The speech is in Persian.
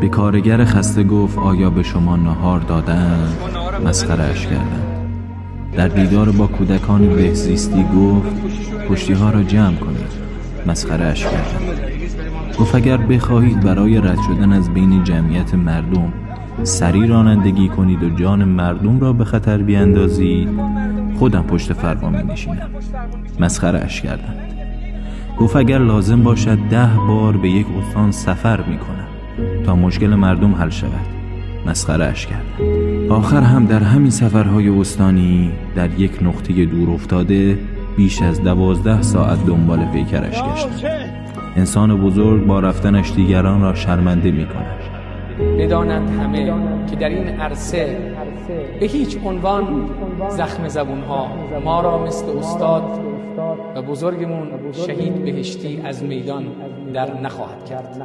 به کارگر خسته گفت آیا به شما نهار دادند؟ مسخره اش کردند. در دیدار با کودکان بهزیستی گفت پشتی ها را جمع کنید. مسخره اش کردند. گفت اگر بخواهید برای رد شدن از بین جمعیت مردم سریع رانندگی کنید و جان مردم را به خطر بیاندازید، خودم پشت فرمان می نشینم. مسخره اش کردند. گفت اگر لازم باشد 10 بار به یک استان سفر می کنم تا مشکل مردم حل شود. مسخره اش کردند. آخر هم در همین سفرهای استانی در یک نقطه دور افتاده بیش از 12 ساعت دنبال پیکرش گشتند. انسان بزرگ با رفتنش دیگران را شرمنده می کند. بدانند همه که در این عرصه به هیچ عنوان زخم زبونها ما را مثل استاد و بزرگمون شهید بهشتی از میدان در نخواهد کرد.